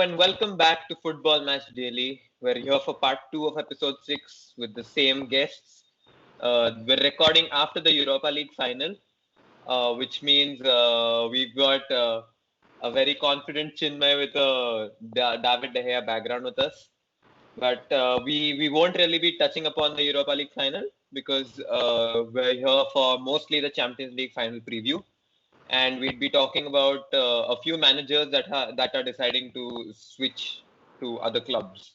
and welcome back to Football Match Daily. We're here for part 2 of episode 6 with the same guests. We're recording after the Europa League final, which means we've got a very confident Chinmay with a David De Gea background with us. But we won't really be touching upon the Europa League final because we're here for mostly the Champions League final preview. And we'd be talking about a few managers that are deciding to switch to other clubs.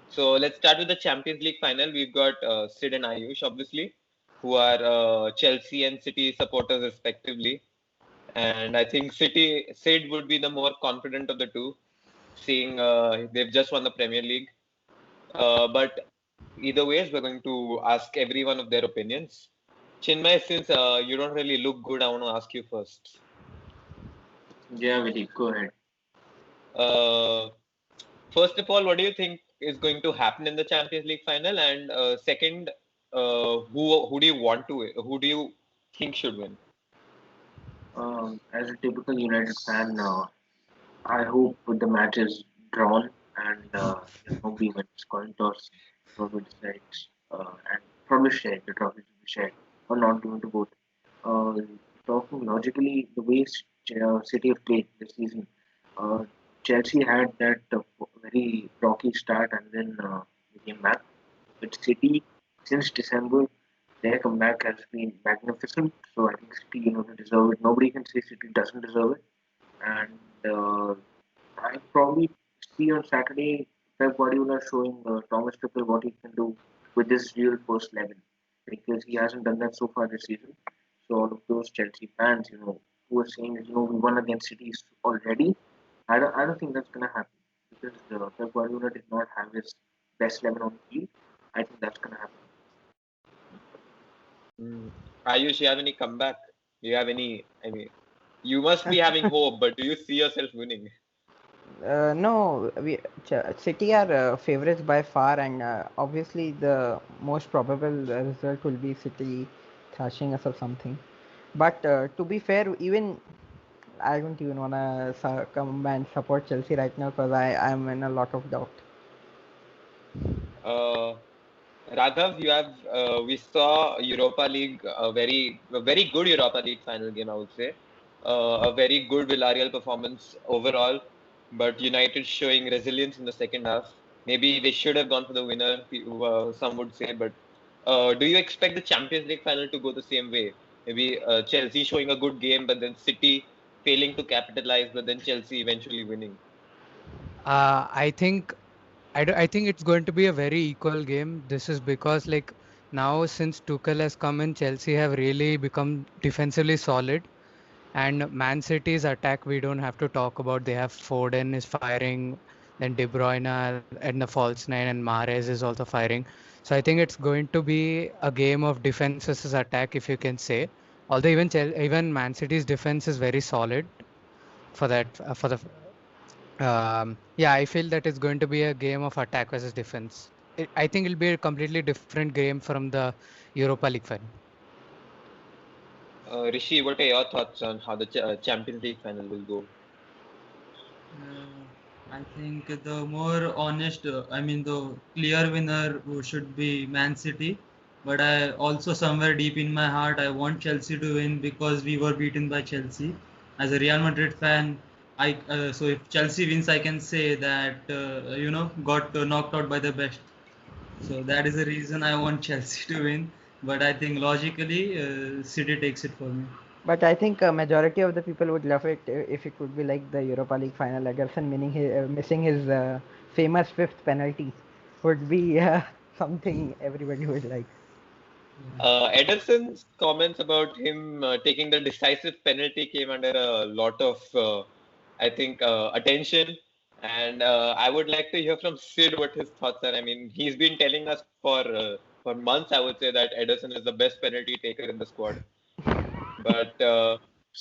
So let's start with the Champions League final. We've got Sid and Ayush, obviously, who are Chelsea and City supporters respectively. And I think Sid would be the more confident of the two, seeing they've just won the Premier League. But either ways, we're going to ask everyone of their opinions. Chinmay, since you don't really look good, I want to ask you first. Yeah, Vinny, go ahead. First of all, what do you think is going to happen in the Champions League final? And second, who do you want to win? Who do you think should win? As a typical United fan, I hope the match is drawn and nobody wins. Coin toss, whoever decides, and probably shared. The trophy to be shared or not given to both. Uh, Talking logically, the way City have played this season, uh, Chelsea had that very rocky start and then they came back. But City, since December, their comeback has been magnificent. So I think City, they deserve it. Nobody can say City doesn't deserve it. And I probably see on Saturday Pep Guardiola showing Thomas Tuchel what he can do with this real first 11 because he hasn't done that so far this season. So all of those Chelsea fans, who are saying, we won against City already. I don't think that's gonna happen because Pep Guardiola did not have his best 11 on the field. I think that's gonna happen. Ayush, you have any comeback? Do you have any? I mean, you must be having hope, but do you see yourself winning? No, City are favorites by far, and obviously the most probable result will be City thrashing us or something. But to be fair, even I don't even wanna come and support Chelsea right now because I'm in a lot of doubt. Uh, Raghav, you have we saw Europa League a very good Europa League final game, I would say. A very good Villarreal performance overall, but United showing resilience in the second half. Maybe they should have gone for the winner, some would say. But do you expect the Champions League final to go the same way? Maybe Chelsea showing a good game, but then City failing to capitalize, but then Chelsea eventually winning. I think I think it's going to be a very equal game. This is because now since Tuchel has come in, Chelsea have really become defensively solid. And Man City's attack, we don't have to talk about. They have Foden is firing, then De Bruyne and the false nine, and Mahrez is also firing. So I think it's going to be a game of defense versus attack, if you can say. Although even Man City's defense is very solid for that for the yeah, I feel that it's going to be a game of attack versus defense. I think it'll be a completely different game from the Europa League final. Rishi, what are your thoughts on how the Champions League final will go? I think the more honest, the clear winner should be Man City. But I also, somewhere deep in my heart, I want Chelsea to win because we were beaten by Chelsea. As a Real Madrid fan, so if Chelsea wins, I can say that got knocked out by the best. So that is the reason I want Chelsea to win. But I think logically, City takes it for me. But I think a majority of the people would love it if it would be like the Europa League final. Ederson missing his famous fifth penalty would be something everybody would like. Ederson's comments about him taking the decisive penalty came under a lot of, I think, attention. And I would like to hear from Sid what his thoughts are. I mean, he's been telling us for months, I would say, that Ederson is the best penalty taker in the squad. But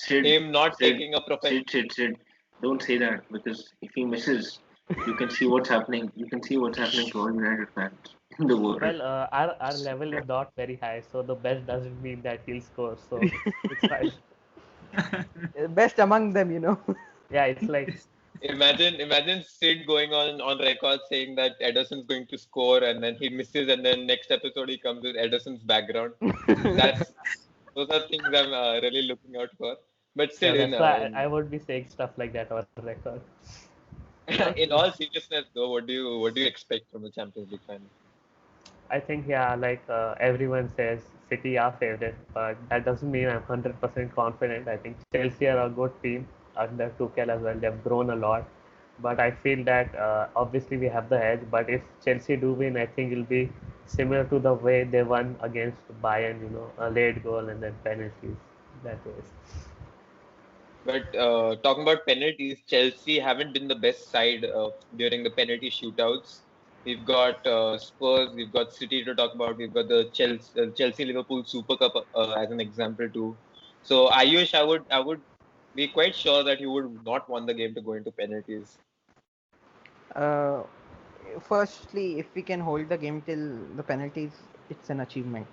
him not taking a professional. Sid, don't say that because if he misses, you can see what's happening. You can see what's happening to all United fans in the world. Well, our level is not very high, so the best doesn't mean that he'll score. So it's fine. Best among them, Yeah, it's like Imagine Sid going on record saying that Ederson's going to score and then he misses and then next episode he comes with Ederson's background. That's Those are things I'm really looking out for. But Yeah, still, that's why I would be saying stuff like that on record. in all seriousness, though, what do you expect from the Champions League final? I think, yeah, like everyone says, City are favorite, but that doesn't mean I'm 100% confident. I think Chelsea are a good team under Tuchel as well. They've grown a lot, but I feel that obviously we have the edge. But if Chelsea do win, I think it'll be similar to the way they won against Bayern. A late goal and then penalties. That is. But talking about penalties, Chelsea haven't been the best side during the penalty shootouts. We've got Spurs, we've got City to talk about, we've got the Chelsea Liverpool Super Cup as an example too. So Ayush, I would be quite sure that you would not want the game to go into penalties. Uh, Firstly, if we can hold the game till the penalties, it's an achievement.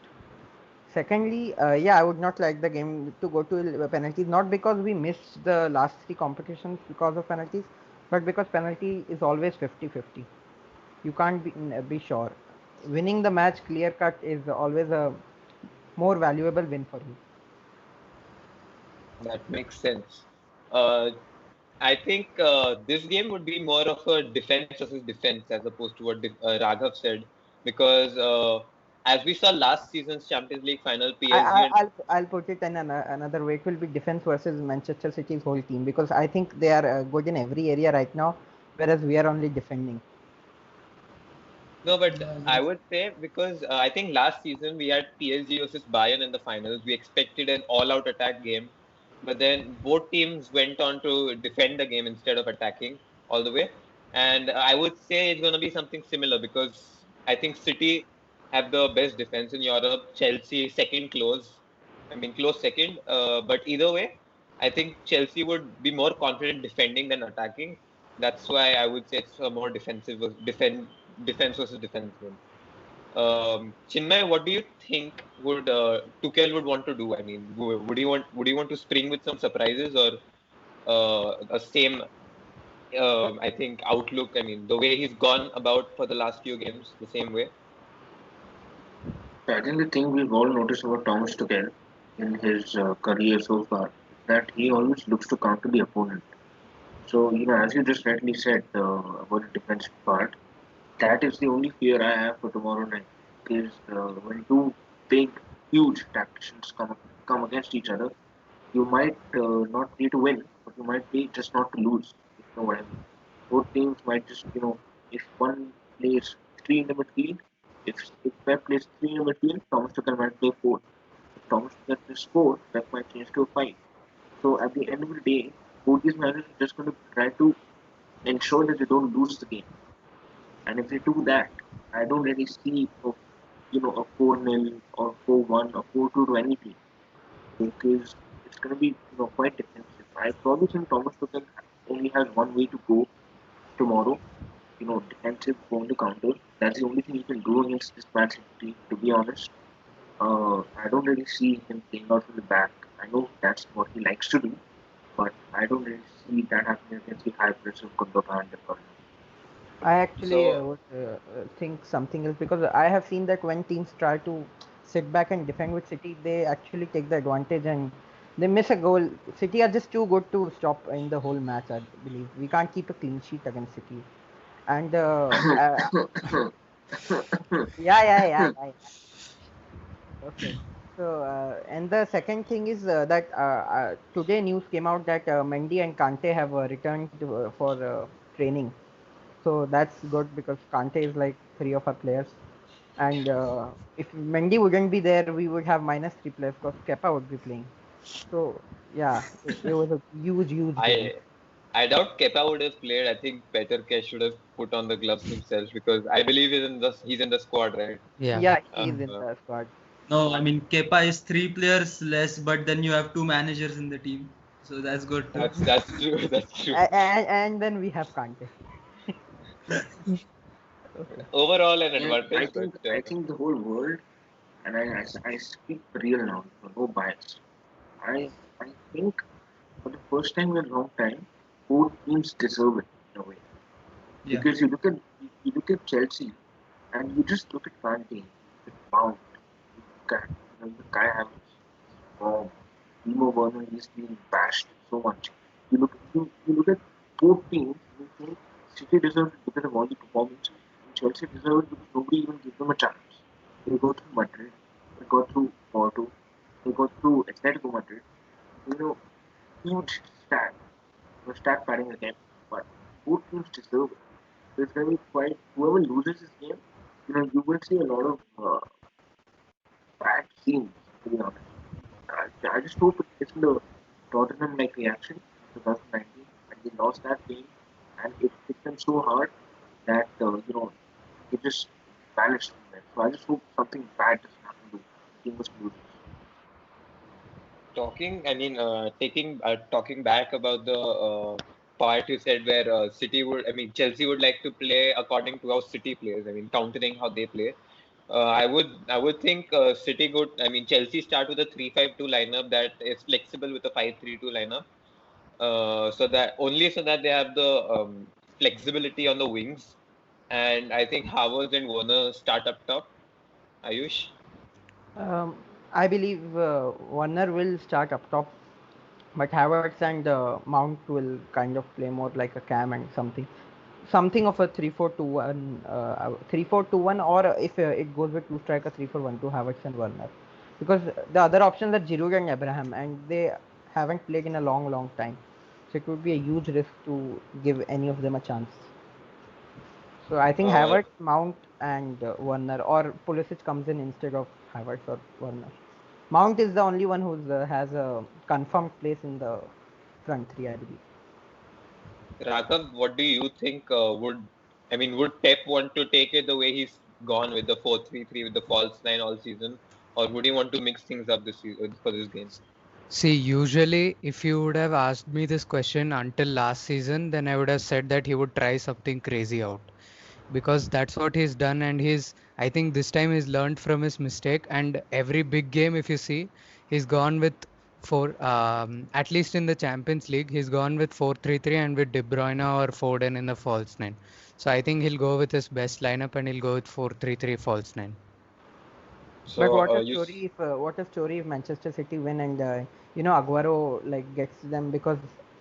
Secondly, yeah, I would not like the game to go to penalties, not because we missed the last three competitions because of penalties, but because penalty is always 50-50. You can't be sure. Winning the match clear cut is always a more valuable win for you. That makes sense. Uh, I think this game would be more of a defense versus defense as opposed to what Raghav said, because as we saw last season's Champions League final, PSG and I'll put it in another way. It will be defense versus Manchester City's whole team because I think they are good in every area right now, whereas we are only defending. no, but I would say because I think last season we had PSG versus Bayern in the finals. We expected an all-out attack game, but then both teams went on to defend the game instead of attacking all the way. And I would say it's going to be something similar because I think City have the best defense in Europe. Chelsea second close, I mean close second. But either way, I think Chelsea would be more confident defending than attacking. That's why I would say it's a more defense versus defense game. Chinmay, what do you think would Tuchel would want to do? I mean, would he want to spring with some surprises or a same I think outlook? I mean, the way he's gone about for the last few games, the same way. I think the thing we've all noticed about Thomas Tuchel in his career so far is that he always looks to counter the opponent. So, as you just rightly said about the defensive part, that is the only fear I have for tomorrow night. Because when two big, huge tacticians come against each other, you might not be to win, but you might be just not to lose. If you know what I mean. Both teams might just, if one plays three in the midfield, if Pep plays three in the midfield, Thomas Tuchel might play four. If Thomas Tuchel plays four, Pep might change to a five. So at the end of the day, both these managers are just going to try to ensure that they don't lose the game. And if they do that, I don't really see a 4-0 or 4-1 or 4-2 to anything because it's going to be quite defensive. I probably think Thomas Tuchel only has one way to go tomorrow. Defensive going to counter. That's the only thing he can do against this Man team. To be honest, I don't really see him playing out from the back. I know that's what he likes to do, but I don't really see that happening against the high press of Gundogan and De Bruyne. I actually So would think something else because I have seen that when teams try to sit back and defend with City, they actually take the advantage and they miss a goal. City are just too good to stop in the whole match. I believe we can't keep a clean sheet against City. And yeah. Okay. So and the second thing is that today news came out that Mendy and Kante have returned for training. So that's good because Kante is like three of our players. And if Mendy wouldn't be there, we would have -3 players because Kepa would be playing. So yeah, it was a huge game. I I doubt Kepa would have played. I think Peter Kesh should have put on the gloves himself because I believe he's in the squad, right? Yeah. Yeah, Uh, he's in the squad. No, I mean Kepa is 3 players less, but then you have 2 managers in the team, so that's good too. that's true. That's true. And then we have Kante. Okay. Overall, an And I advantage, but think I think the whole world, and I speak real now, no bias. I think for the first time in a long time, both teams deserve it in a way. Yeah. Because you look at Chelsea and you just look at Kante, you look at Mount, you look at Kai Havertz, form, Timo Werner, he's been bashed so much. You look at both teams and you think City deserves it because of all the performance, and Chelsea deserves it because nobody even gave them a chance. They go through Madrid, they go through Porto, they go through Atletico Madrid. You know, huge stack. Stack padding again, but both teams deserve it. So it's going to be quite. Whoever loses this game, you will see a lot of bad scenes. To be honest, I just hope it isn't a Tottenham like reaction in 2019 when they lost that game and it hit them so hard that it just vanished from there. So I just hope something bad doesn't happen to the team which loses. Talking back about the part you said where Chelsea would like to play according to how City plays. I mean, countering how they play. I would think City could. I mean, Chelsea start with a 3-5-2 lineup that is flexible with a 5-3-2 lineup. So that they have the flexibility on the wings, and I think Havertz and Werner start up top. Ayush. Um, I believe Warner will start up top, but Havertz and Mount will kind of play more like a cam and something of a 3-4-2-1, 3-4-2-1, or if it goes with two striker 3-4-1-2, Havertz and Werner, because the other options are Giroud and Abraham, and they haven't played in a long time, so it would be a huge risk to give any of them a chance. So I think Uh, Havertz, Mount, and Werner, or Pulisic comes in instead of Havertz or Werner. Mount is the only one who has a confirmed place in the front three, I believe. Raghav, what do you think would Pep want to take it the way he's gone with the 4-3-3 with the false nine all season, or would he want to mix things up this season for this game? See, usually, if you would have asked me this question until last season, then I would have said that he would try something crazy out, because that's what he's done, and I think this time he's learned from his mistake, and every big game, if you see, he's gone with at least in the Champions League, he's gone with 4-3-3 and with De Bruyne or Foden in the false nine. So I think he'll go with his best lineup and he'll go with 4-3-3 false nine. But So what a story if Manchester City win and Aguero like gets them, because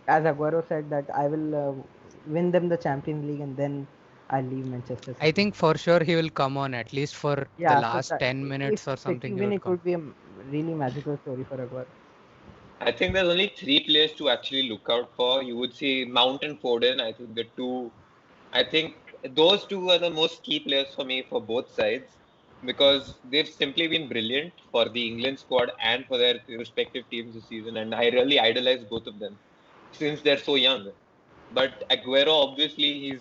as Aguero said that I will win them the Champions League and then I'll leave Manchester City. I think for sure he will come on at least for the Yeah, so last 10 minutes or if City something. He win, would it come. would be a really magical story for Aguero. I think there's only three players to actually look out for. You would see Mount and Foden. I think the two. I think those two are the most key players for me for both sides, because they've simply been brilliant for the England squad and for their respective teams this season, and I really idolize both of them since they're so young. But Aguero, obviously,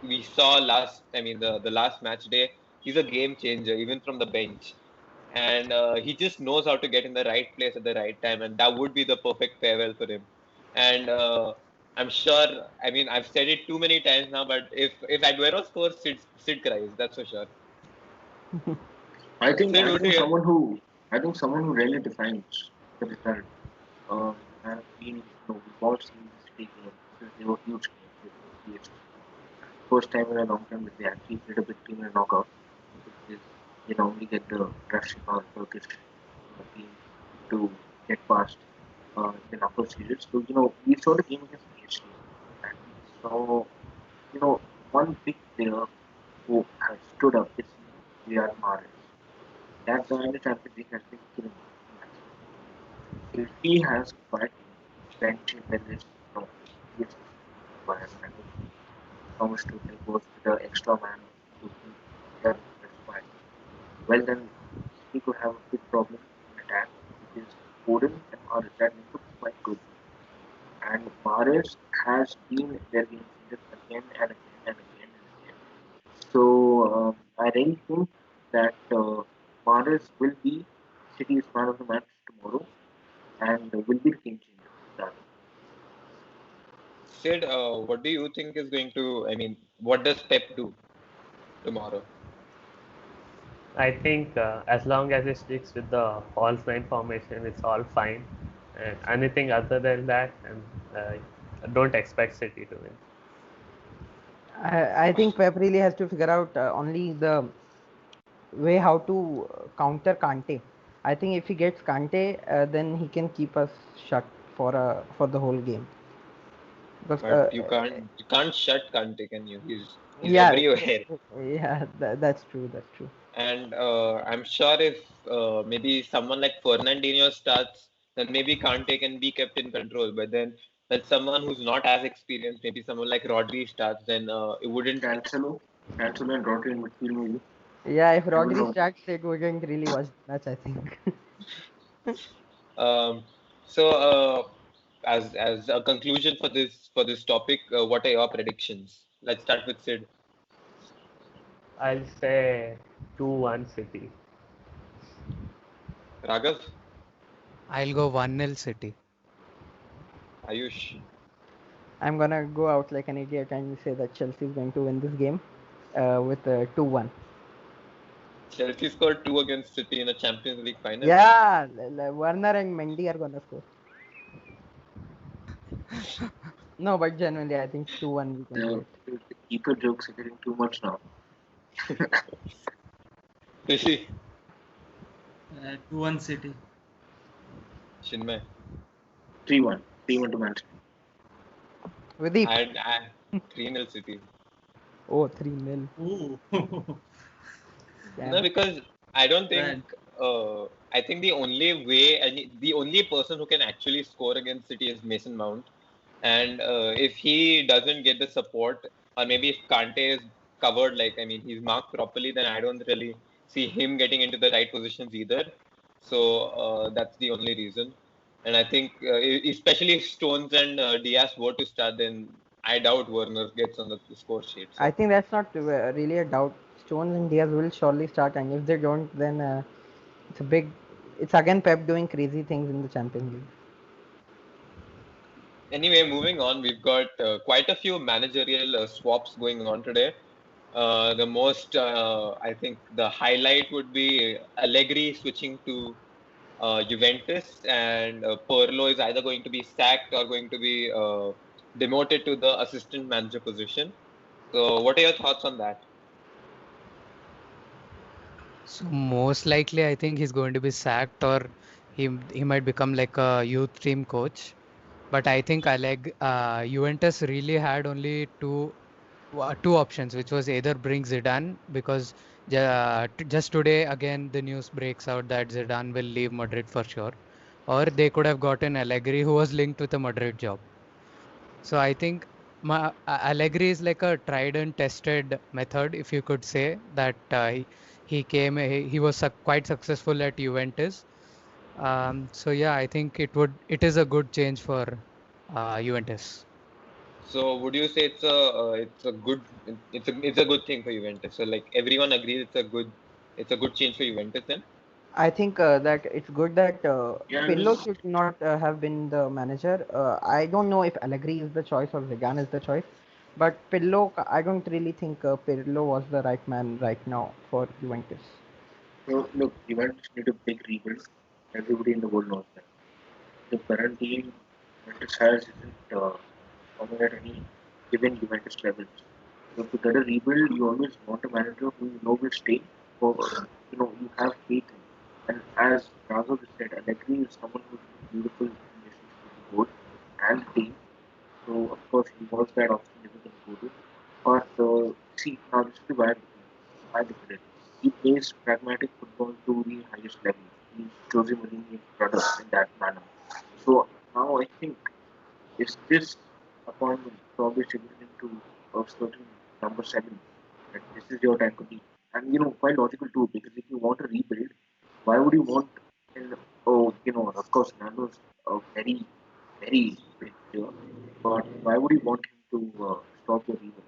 we saw the last match day, he's a game changer even from the bench, and he just knows how to get in the right place at the right time, and that would be the perfect farewell for him. And I'm sure. I mean, I've said it too many times now, but if Aguero scores, Sid cries. That's for sure. I think Sid, I would think you? someone who really defines the result has been, we've all seen the City game because they were huge games with PSG. First time in a long time that they actually played a big team in a knockout, because they normally get the Russian or Turkish team to get past the knockout series. So we saw the game against PSG and we saw one big player who has stood up this season, Riyad Mahrez. That guy in the Champions League has been killing it in action. If he has quiet bench and then this, PSG Bayern, and if Thomas Tuchel goes with the extra man to keep their defense quiet, well then City could have a big problem in attack, because Foden and Mahrez, that link is quite good. And Mahrez has been their game changer again and again and again and again. So I really think that Mahrez will be City's man of the match tomorrow and will be the game changer rather. Sid, what do you think is going to? I mean, what does Pep do tomorrow? I think as long as he sticks with the false nine formation, it's all fine. And anything other than that, and don't expect City to win. I think Pep really has to figure out only the way how to counter Kante. I think if he gets Kante, then he can keep us shut for the whole game. Because But you can't shut Kante, can you? He's yeah, everywhere. yeah, that's true. That's true. And I'm sure if maybe someone like Fernandinho starts, then maybe Kante can be kept in control. But then when someone who's not as experienced, maybe someone like Rodri starts, then it wouldn't. Cancelo and Rodri in midfield maybe. Yeah, if I don't Rodri know. starts, it wouldn't really watch the match, I think. Um, so as a conclusion for this topic, what are your predictions? Let's start with Sid. I'll say 2-1 City. Raghav, I'll go 1-0 City. Ayush, I'm gonna go out like an idiot and say that Chelsea is going to win this game with 2-1. Chelsea scored 2 against City in a Champions League final. Yeah, Werner and Mendy are gonna score. No, but genuinely, I think 2-1 we can do it. The keeper jokes are getting too much now. Rishi, 2-1 City. Chinmay, 3-1. 3-1 to Manchester. Videep. and 3-0 City. Oh, 3-0. Ooh. No, because I don't think. Right. I think the only way and the only person who can actually score against City is Mason Mount, and if he doesn't get the support, or maybe if Kante is covered, like I mean, he's marked properly, then I don't really see him getting into the right positions either. So that's the only reason. And I think, especially if Stones and Diaz were to start, then I doubt Werner gets on the score sheet. So. I think that's not really a doubt. Stones and Diaz will surely start, and if they don't, then it's again Pep doing crazy things in the Champions League. Anyway, moving on, we've got quite a few managerial swaps going on today. The most, I think, the highlight would be Allegri switching to Juventus, and Pirlo is either going to be sacked or going to be demoted to the assistant manager position. So, what are your thoughts on that? So most likely, I think he's going to be sacked, or he might become like a youth team coach. But I think Juventus really had only two options, which was either bring Zidane, because just today again the news breaks out that Zidane will leave Madrid for sure, or they could have gotten Allegri, who was linked with a Madrid job. So I think Allegri is like a tried and tested method, if you could say that he was quite successful at Juventus. So yeah, I think it is a good change for Juventus. So, would you say it's a good thing for Juventus? So, like everyone agrees, it's a good change for Juventus then. I think that it's good that Yeah, Pirlo should not have been the manager. I don't know if Allegri is the choice or Zidane is the choice, but Pirlo, I don't really think Pirlo was the right man right now for Juventus. so look, Juventus need a big rebuild. Everybody in the world knows that. The current team Juventus has isn't coming at any given Juventus levels. So to get a rebuild, you always want a manager who you know will stay, or you have faith in. And as Raghav said, Allegri is someone who's been beautiful relationship with the board and the team. So of course he was that option never going to go to. But see, now this is the why I look at it. He plays pragmatic football to the highest level. He's Jose Mourinho's brother in that manner. So now I think is this appointment probably signaling into a certain number seven that this is your time to be? And quite logical too, because if you want to rebuild, why would you want in of course Nando's a very, very big player, but why would you want him to stop your rebuild?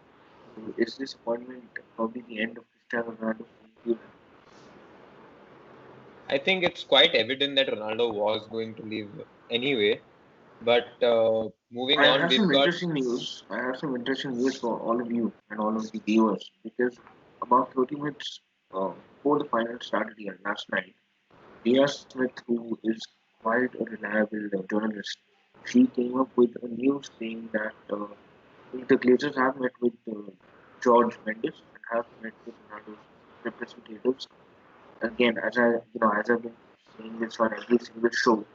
So is this appointment probably the end of Cristiano Ronaldo? I think it's quite evident that Ronaldo was going to leave anyway. But moving I on, have some we've got. interesting news. I have some interesting news for all of you and all of the viewers because about 30 minutes before the final started here last night, Dia Smith, who is quite a reliable journalist, she came up with a news saying that the Glazers have met with George Mendes and have met with Ronaldo's representatives. Again, as I've been saying this on every single show,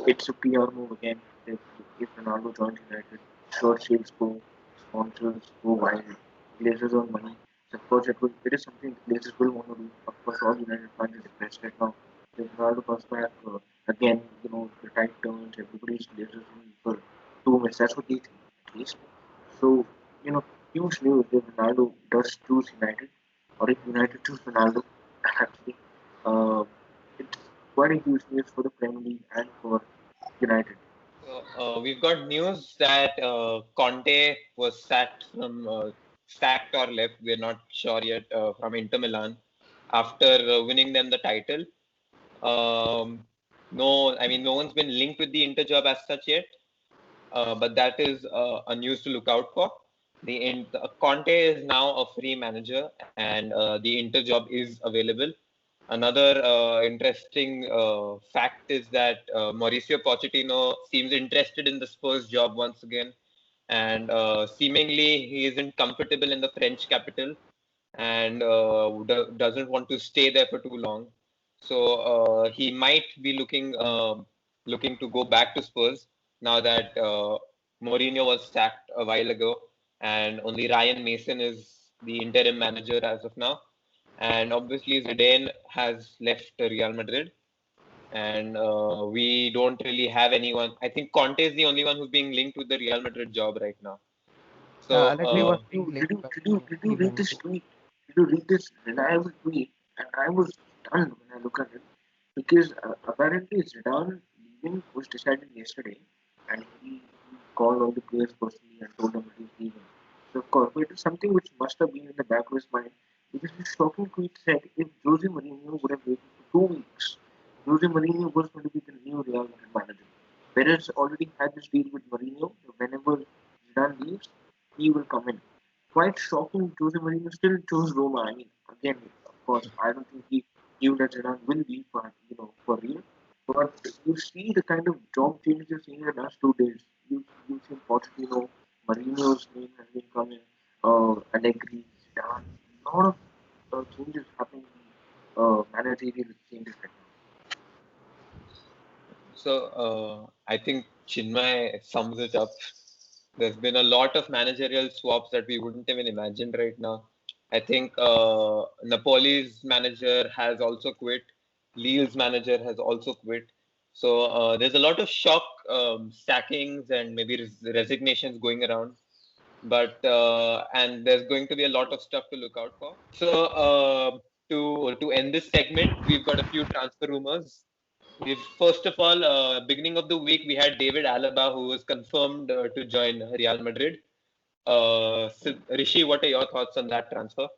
it's a PR move again. If Ronaldo joins United, shirt sales go, sponsors go wild, Glazers earn money. So of course, it is something the Glazers will want to do. Of course, all United fans are depressed right now. If Ronaldo comes back, again, the tide turns, everybody's Glazers for 2 minutes. That's what they think, at least. So, you know, huge news if Ronaldo does choose United, or if United choose Ronaldo, actually, uh, it's quite a huge news for the Premier League and for United. So, we've got news that Conte was sacked or left. We're not sure yet from Inter Milan after winning them the title. No, I mean no one's been linked with the Inter job as such yet, but that is a news to look out for. Conte is now a free manager, and the Inter job is available. Another interesting fact is that Mauricio Pochettino seems interested in the Spurs job once again, and seemingly he isn't comfortable in the French capital and doesn't want to stay there for too long. So he might be looking to go back to Spurs now that Mourinho was sacked a while ago, and only Ryan Mason is the interim manager as of now. And obviously Zidane has left Real Madrid, and we don't really have anyone. I think Conte is the only one who's being linked with the Real Madrid job right now. So Allegri was being Did linked, you, but did you, did you he read went this to. tweet? Did you read this reliable tweet? And I was stunned when I look at it because apparently Zidane leaving was decided yesterday, and he called all the players personally and told them that he's leaving. So of course, it is something which must have been in the back of his mind because this shocking tweet said if Jose Mourinho would have waited for 2 weeks, Jose Mourinho was going to be the new Real Madrid manager. Perez already had this deal with Mourinho. Whenever Zidane leaves, he will come in. Quite shocking. Jose Mourinho still chose Roma. I mean, again, of course, I don't think he knew that Zidane will leave for real. But you see the kind of job changes you're seeing in the last 2 days. You see Pochettino, Mourinho's name has been coming, Allegri, Zidane. A lot of changes happening. Managerial changes right now. So I think Chinmay sums it up. There's been a lot of managerial swaps that we wouldn't even imagine right now. I think Napoli's manager has also quit. Lille's manager has also quit. So there's a lot of shock sackings and maybe resignations going around. But and there's going to be a lot of stuff to look out for. So to end this segment, we've got a few transfer rumors. First of all, beginning of the week, we had David Alaba, who was confirmed to join Real Madrid. Rishi, what are your thoughts on that transfer?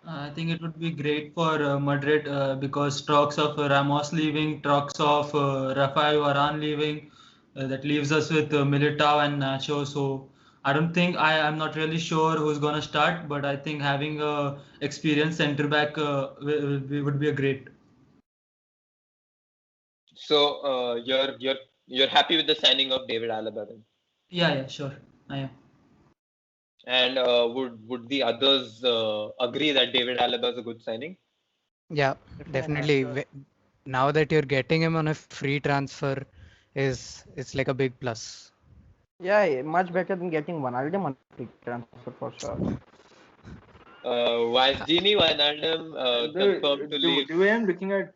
I think it would be great for Madrid because talks of Ramos leaving, talks of Rafael Varane leaving, that leaves us with Militao and Nacho. So I don't think I'm not really sure who's gonna start, but I think having a experienced centre back would be a great. So you're happy with the signing of David Alaba then? Yeah, sure, I am. And would the others agree that David Alaba is a good signing? Yeah, definitely. Now that you're getting him on a free transfer, it's like a big plus. Yeah, much better than getting Wijnaldum on free transfer for sure. Why Gini Wijnaldum confirmed to leave? The way I'm looking at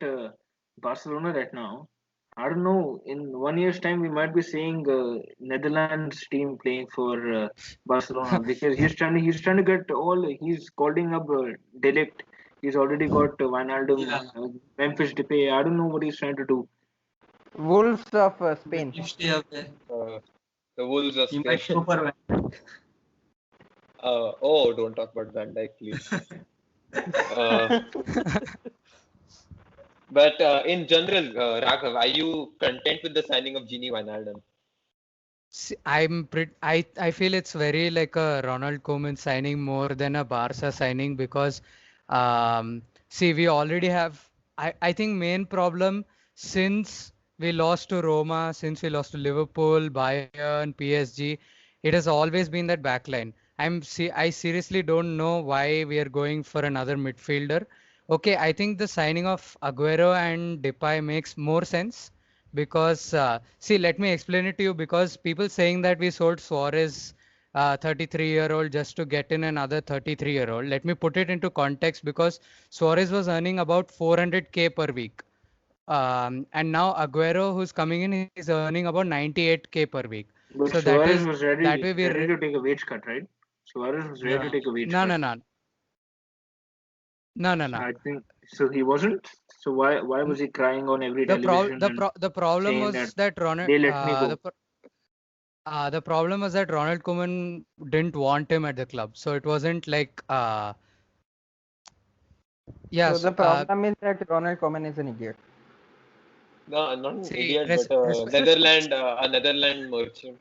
Barcelona right now, I don't know. In 1 year's time, we might be seeing Netherlands team playing for Barcelona because he's trying to get all. He's calling up De Ligt. He's already got Wijnaldum, Memphis Depay. I don't know what he's trying to do. Wolves of Spain. You stay up there. The Wolves of You Spain. might go for Van Dijk. Oh, don't talk about Van Dijk, please. But in general, Raghav, are you content with the signing of Gini Wijnaldum? I feel it's very like a Ronald Koeman signing more than a Barca signing because see we already have I think main problem since we lost to Roma, since we lost to Liverpool, Bayern, PSG, it has always been that backline. I seriously don't know why we are going for another midfielder. Okay, I think the signing of Aguero and Depay makes more sense because see, let me explain it to you. Because people saying that we sold Suarez, 33-year-old, just to get in another 33-year-old. Let me put it into context because Suarez was earning about 400k per week. And now Aguero, who's coming in, is earning about 98k per week. But So Suarez was that way ready to take a wage cut, right? Suarez was ready to Yeah. take a wage no, cut. no, no, no, no, no. I think so. He wasn't. So why was he crying on every television and The problem saying that was that Ronald they let me go? the problem was that Ronald Koeman didn't want him at the club. So it wasn't like So yes. the problem is that Ronald Koeman is an idiot. No, not an See, idiot, but a Netherland merchant.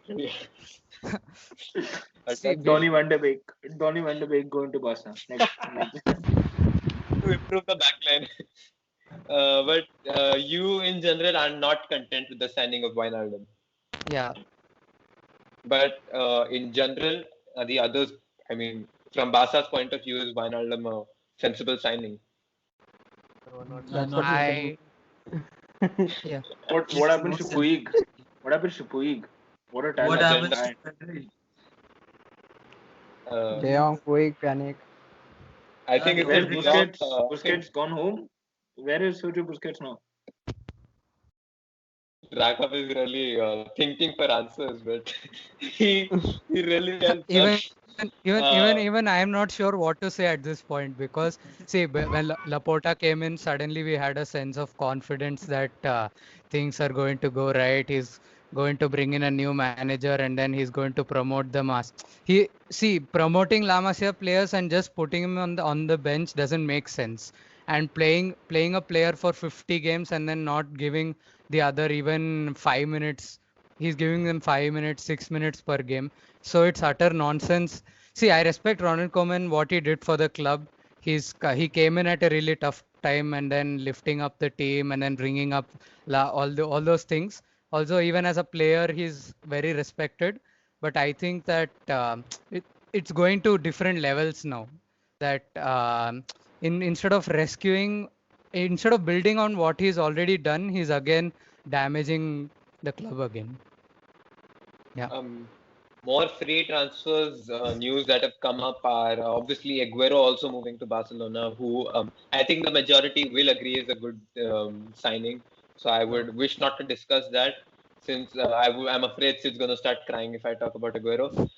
see, Donny van de Beek. Donny van de Beek going to Barca next. To improve the backline. But you, in general, are not content with the signing of Wijnaldum. yeah. But in general, the others, I mean, from Barca's point of view, is Wijnaldum a sensible signing? No, not That's that what much. he Yeah. What happens to No sense. Puig? What happens to Puig? What a What talented happens guy. to Pedri? De Jong, Puig, Pjanic. I think it's Where's a job. Busquets? I think Busquets gone home. Where is Sergio Busquets now? Raghav is really thinking for answers, but he really has even Uh, even I am not sure what to say at this point because see when Laporta came in, suddenly we had a sense of confidence that things are going to go right. He's going to bring in a new manager and then he's going to promote the mass. He see promoting La Masia players and just putting him on the bench doesn't make sense. And playing a player for 50 games and then not giving the other even 5 minutes. He's giving them 5 minutes, 6 minutes per game. So it's utter nonsense. See, I respect Ronald Koeman, what he did for the club. He came in at a really tough time and then lifting up the team and then bringing up all those things. Also, even as a player, he's very respected. But I think that it's going to different levels now. That instead of building on what he's already done, he's again damaging the club again. Yeah. More free transfers news that have come up are obviously Aguero also moving to Barcelona, who I think the majority will agree is a good signing. So I would wish not to discuss that since I'm afraid Sid's going to start crying if I talk about Aguero.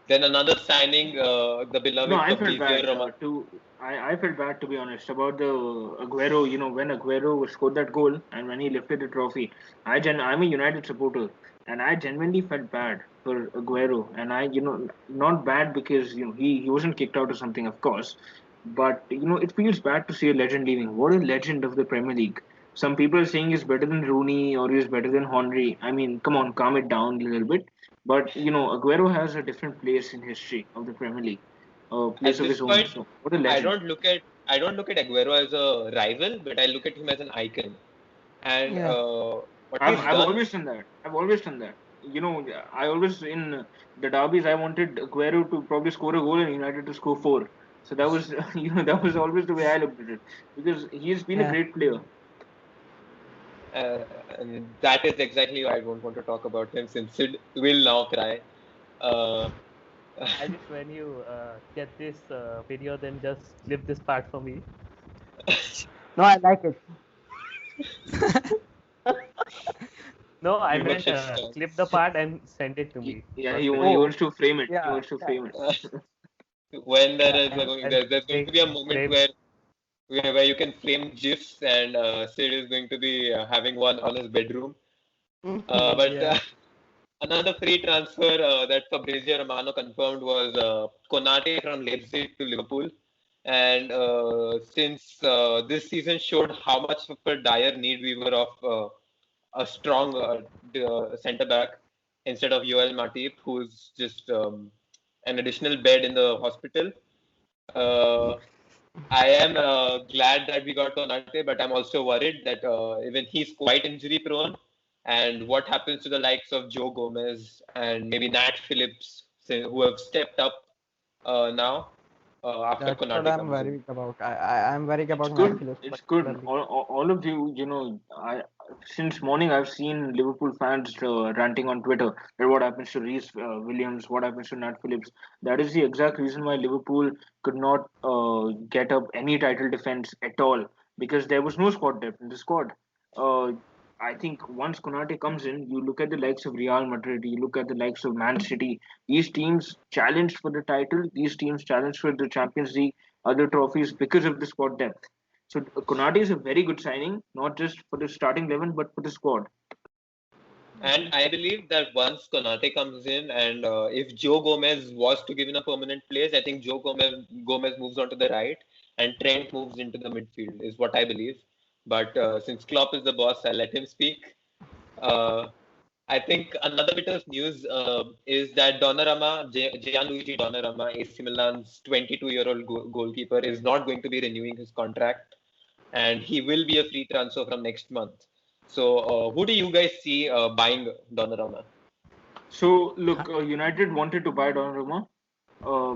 Then another signing, the beloved No, I felt Fabrizio bad Romano. I felt bad to be honest about the Aguero. You know, when Aguero scored that goal and when he lifted the trophy, I'm a United supporter and I genuinely felt bad for Aguero. And not bad because he wasn't kicked out or something, of course, but it feels bad to see a legend leaving. What a legend of the Premier League. Some people are saying he's better than Rooney or he's better than Henry. I mean, come on, calm it down a little bit. But Aguero has a different place in history of the Premier League, a place At of this his own. point, So what a I legend! don't look at Aguero as a rival, but I look at him as an icon. And Yeah. what I've he's I've done, always done that. I've always done that. I always in the derbies I wanted Aguero to probably score a goal and United to score four. So that was that was always the way I looked at it because he's been a Yeah. great player. and that is exactly why I don't want to talk about him since Sid will now cry. Uh, I wish when you get this video, then just clip this part for me. No, I like it. No, I You were meant shit clip the part and send it to me. Yeah, Not he send it. wants to frame it. He Yeah, wants to yeah. frame it. when there Yeah, is there's going to be a moment frame. where you can frame gifs and Sid is going to be having one on his bedroom. But Yeah. another free transfer that Fabrizio Romano confirmed was Konate from Leipzig to Liverpool. And since this season showed how much of a dire need we were of a strong centre back instead of Joel Matip, who's just an additional bed in the hospital. Uh, I am glad that we got Konate, but I'm also worried that even he's quite injury prone. And what happens to the likes of Joe Gomez and maybe Nat Phillips, who have stepped up now after That's what Konate I'm comes in? worried about. I'm worried It's about Nat good. Phillips It's good. particularly. All of you, I since morning I've seen Liverpool fans ranting on Twitter that what happens to Reece Williams, what happens to Nat Phillips. That is the exact reason why Liverpool could not get up any title defense at all because there was no squad depth in the squad. Uh, I think once Konate comes in, you look at the likes of Real Madrid, you look at the likes of Man City. These teams challenged for the title. These teams challenged for the Champions League other trophies because of the squad depth. So Konate is a very good signing, not just for the starting 11, but for the squad. And I believe that once Konate comes in, and if Joe Gomez was to give in a permanent place, I think Gomez moves on to the right, and Trent moves into the midfield, is what I believe. But since Klopp is the boss, I'll let him speak. Uh, I think another bit of news is that Gianluigi Donnarumma, AC Milan's 22-year-old goalkeeper, is not going to be renewing his contract, and he will be a free transfer from next month. So, who do you guys see buying Donnarumma? So look, United wanted to buy Donnarumma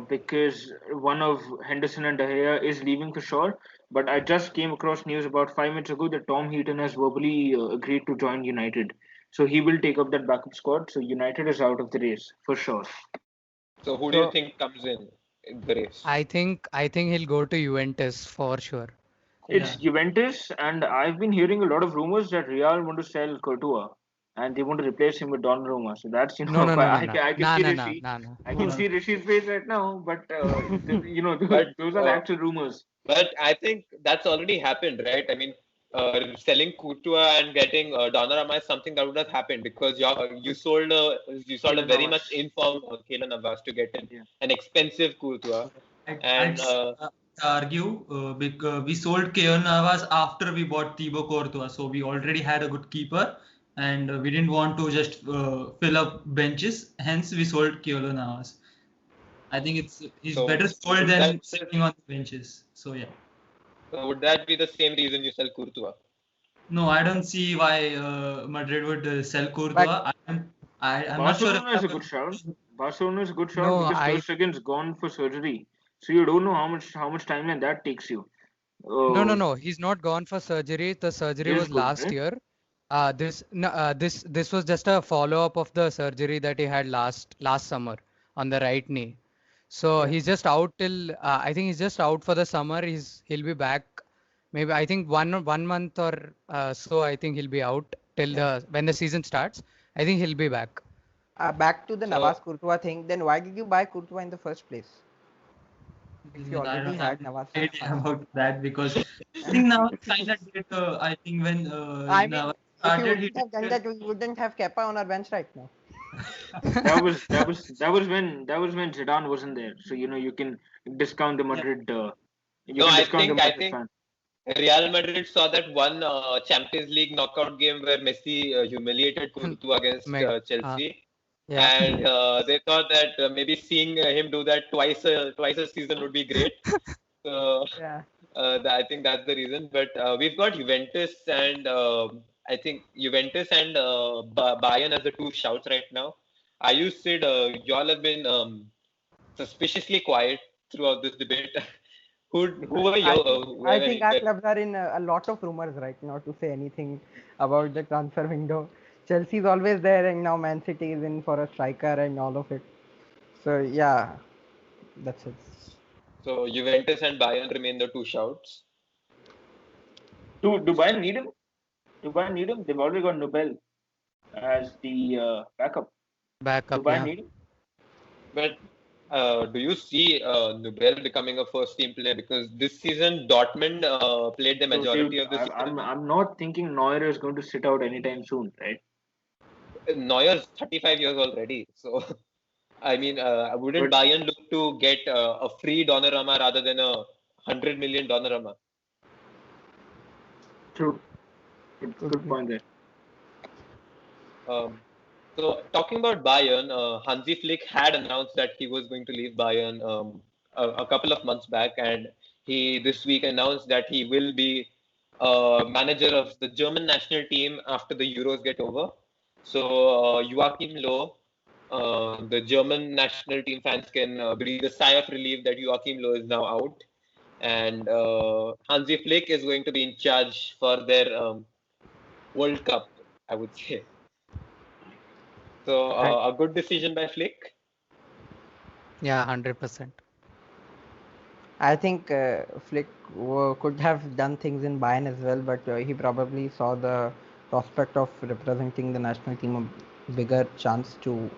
because one of Henderson and De Gea is leaving for sure. But I just came across news about 5 minutes ago that Tom Heaton has verbally agreed to join United. So he will take up that backup squad. So United is out of the race for sure. So, who do you So think comes in the race? I think he'll go to Juventus for sure. It's Yeah. Juventus, and I've been hearing a lot of rumors that Real want to sell Courtois, and they want to replace him with Donnarumma. So that's No, no, quite, no, no, no, I can no, see no, no, Rishi, no, no. I can No. see Rishi's face right now, but But those are actual rumors. I think that's already happened, right? I mean, selling Courtois and getting Donnarumma is something that would have happened because you sold a Keylor very much Navas, informed Keylor Navas to get yeah. an expensive Courtois, I'd and argue because we sold Keon Navas after we bought Thibaut Courtois, so we already had a good keeper, and we didn't want to just fill up benches. Hence, we sold Keon Navas. I think he's so better sold would that than sitting on the benches. So yeah, would that be the same reason you sell Courtois? no, I don't see why Madrid would sell but Courtois. I'm not sure if Barcelona is a good shout. Barcelona is a good shout No, because Ter I Stegen's gone for surgery, so you don't know how much timeline that takes you. no, no, Uh, no. He's not gone for surgery. The surgery he is was good, last right? year. This no, this was just a follow-up of the surgery that he had last summer on the right knee. So Yeah. he's just out till I think he's just out for the summer. He'll be back maybe I think one month or so. I think he'll be out till yeah, the when the season starts. I think he'll be back. back to the So Navas Courtois thing. Then why did you buy Courtois in the first place if you I already don't have had Navas? any idea about that because I think now it's kind of did. I think when I mean, Navas if you started, he wouldn't have done that, we wouldn't have Kepa on our bench right now. That was when Zidane wasn't there. So you can discount the yeah, Madrid. You no, can I discount the think I Madrid think fan. Real Madrid saw that one Champions League knockout game where Messi humiliated Courtois against Meg- Chelsea, yeah. and they thought that maybe seeing him do that twice a season would be great. So Yeah. I think that's the reason. But we've got Juventus and I think Juventus and Bayern as the two shouts right now. You said y'all have been suspiciously quiet throughout this debate. Who are you? I think I I think mean, our clubs are in a lot of rumors right now to say anything about the transfer window. Chelsea's always there, and now Man City is in for a striker and all of it. So yeah, that's it. so Juventus and Bayern remain the two shouts. Do Bayern need him? Do Bayern need him? They've already got Nobel as the backup. Do Backup, Bayern yeah. need him? But do you see Nubel becoming a first team player? Because this season Dortmund played the So, majority dude, of the season. I'm not thinking Neuer is going to sit out anytime soon, right? Neuer's 35 years already. So, I mean, wouldn't But Bayern look to get a free Donnarumma rather than a 100 million Donnarumma? true, good Could be. point there. Um, so, talking about Bayern, Hansi Flick had announced that he was going to leave Bayern a couple of months back, and he this week announced that he will be manager of the German national team after the Euros get over. So Joachim Low, the German national team fans can breathe a sigh of relief that Joachim Low is now out, and Hansi Flick is going to be in charge for their World Cup, I would say. So a good decision by Flick. Yeah, 100%. I think Flick could have done things in Bayern as well, but he probably saw the prospect of representing the national team a bigger chance to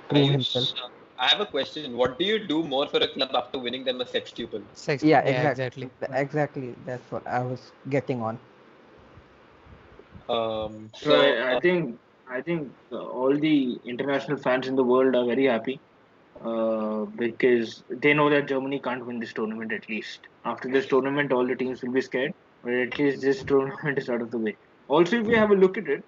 prove himself. I have a question. What do you do more for a club after winning them a sextuple? Yeah, exactly. Exactly. That's what I was getting on. So I think all the international fans in the world are very happy because they know that Germany can't win this tournament at least. After this tournament, all the teams will be scared, but at least this tournament is out of the way. Also, if you have a look at it,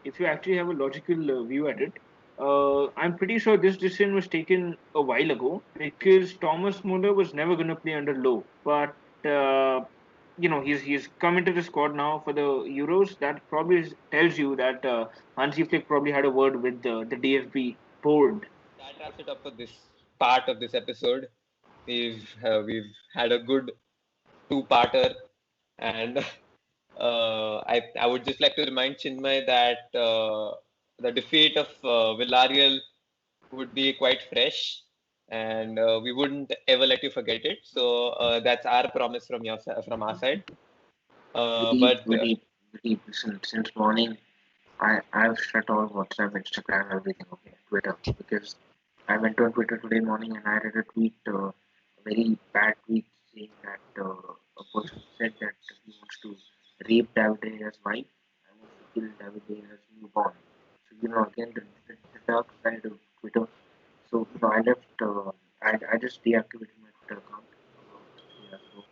if you actually have a logical view at it, I'm pretty sure this decision was taken a while ago because Thomas Muller was never going to play under Low, but he's come into the squad now for the Euros. That probably tells you that Hansi Flick probably had a word with the DFB board. That wraps it up for this part of this episode. We've had a good two-parter, and I would just like to remind Chinmay that the defeat of Villarreal would be quite fresh, and we wouldn't ever let you forget it. So that's our promise from our side. Since morning, I've shut all WhatsApp, Instagram, everything. Okay, Twitter, because I went on Twitter today morning and I read a tweet, a very bad tweet, saying that a person said that he wants to rape David De Gea's wife and wants to kill David De Gea's newborn. So again the dark side of Twitter. So I left. I just deactivated my Twitter account about 3 hours ago,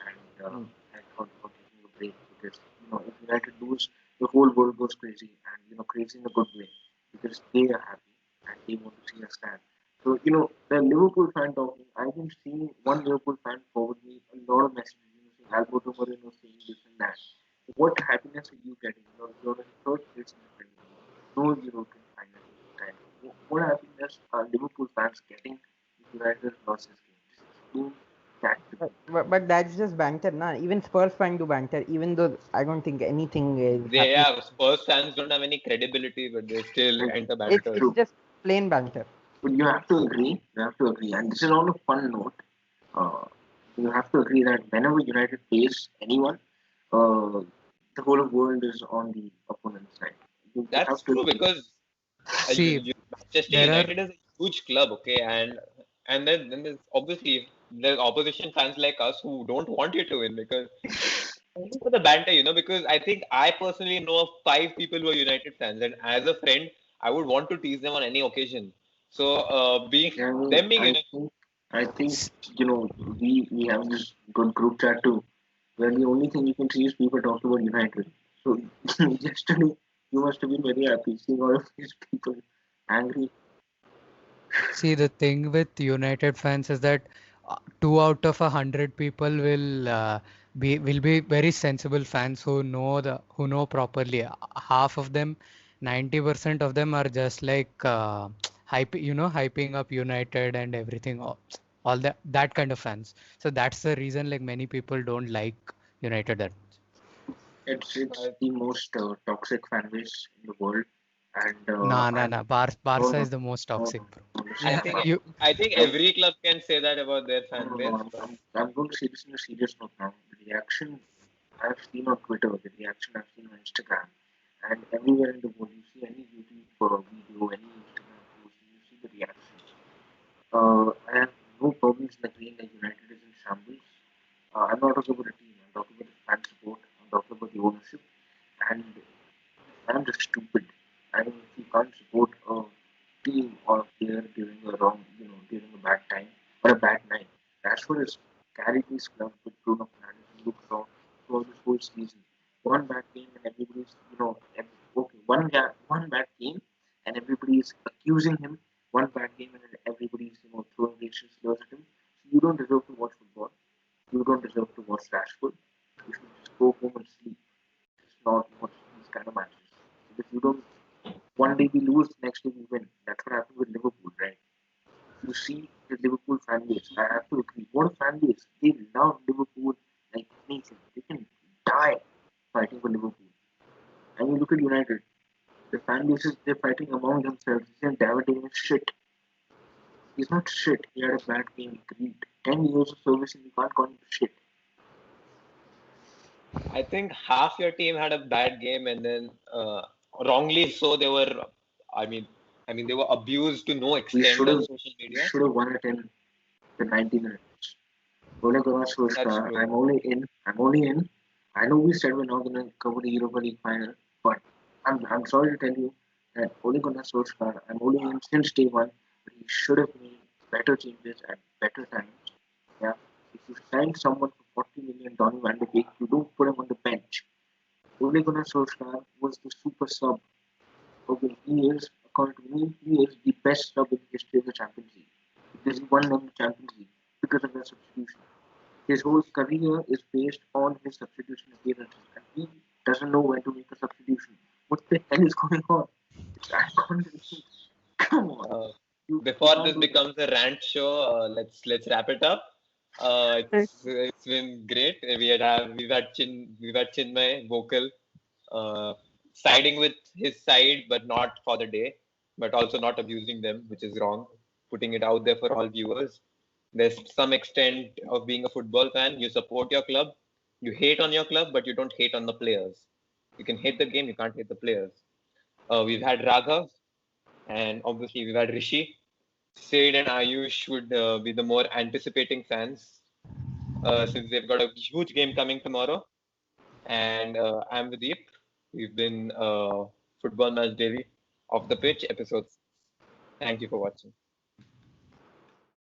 and I thought about taking a break because if United lose, the whole world goes crazy, and crazy in a good way because they are happy and they want to see us stand. So the Liverpool fan talking. I've been seeing one Liverpool fan forward me a lot of messages. Saying Alberto Moreno saying this and that. What happiness are you getting? You're in third place in the Premier League. No European final time. What happiness are Liverpool fans getting if United lost this game? Just explain that to me. But that's just banter, na. Even Spurs fans do banter, even though I don't think anything is Spurs fans don't have any credibility, but they still enter It's banter. just plain banter. But you have to agree. And this is on a fun note. You have to agree that whenever United face anyone, the whole of world is on the opponent's side. That's true because See, Manchester there are United is a huge club, okay, and then there's obviously there's opposition fans like us who don't want you to win because only for the banter, because I think I personally know of 5 people who are United fans, and as a friend, I would want to tease them on any occasion. So them being United, I think we have this good group chat too, where the only thing you can see is people talk about United. So yesterday you must have been very happy seeing all of these people angry. See, the thing with United fans is that 2 out of 100 people will be very sensible fans who know properly. Half of them, 90% of them are just like hyping up United and everything, all that kind of fans. So that's the reason like many people don't like United that much. It's the most toxic fan base in the world, and Nah. Barca is the most toxic, bro. I think every club can say that about their fan base. I'm going to say this in a serious note now. The reaction I've seen on Twitter, the reaction I've seen on Instagram, and everywhere in the world, you see any YouTube video, any Instagram post, you see the reactions. I have no problems in agreeing that United is in shambles. I'm not talking about the team, I'm talking about the fan support, I'm talking about the ownership, and the fans are stupid. I mean, if you can't support a team or a player during during a bad time or a bad night, Rashford has carried this club with Bruno Fernandes and Luke Shaw throughout this whole season. One bad game and everybody's, okay, one bad game and everybody's accusing him. One bad game and everybody's, throwing racial slurs at him. So you don't deserve to watch football. You don't deserve to watch Rashford. You should just go home and sleep. Just not watch these kind of matches. Because you don't. One day we lose, next day we win. That's what happened with Liverpool, right? You see the Liverpool fan base. I have to agree. What a fan base! They love Liverpool like anything. They can die fighting for Liverpool. And you look at United. The fan bases they're fighting among themselves. Isn't David Davis shit? He's not shit. He had a bad game. Agreed. 10 years of service and you can't call him shit. I think half your team had a bad game, and then wrongly so they were. I mean, they were abused to no We extent should on have social we media. should have won it in the 90 minutes. Ole Gunnar That's Solskjaer, true. I'm only in. I'm only in. I know we said we're not going to cover the Europa League final, but I'm sorry to tell you that Ole Gunnar Solskjaer, I'm only in since day one, but he should have made better changes at better times. Yeah, if you sign someone for 40 million, Donny Van de Beek, you don't put him on the bench. Ole Gunnar Solskjaer was the super sub. Okay, he is, according to me, he is the best sub in the history of the Champions League because he won them the Champions League because of their substitution. His whole career is based on his substitution appearances, and he doesn't know when to make a substitution. What the hell is going on? It's iconic. Come on, Uh, you Before can't this do that. becomes a rant show, let's wrap it up. It's been great. We've had Chinmay vocal, uh, siding with his side, but not for the day, but also not abusing them, which is wrong. Putting it out there for all viewers. There's some extent of being a football fan. You support your club, you hate on your club, but you don't hate on the players. You can hate the game, you can't hate the players. We've had Raghav, and obviously we've had Rishi. Sid and Ayush would be the more anticipating fans since they've got a huge game coming tomorrow. And I'm Videep. We've been Football Match Daily off the pitch episodes. Thank you for watching.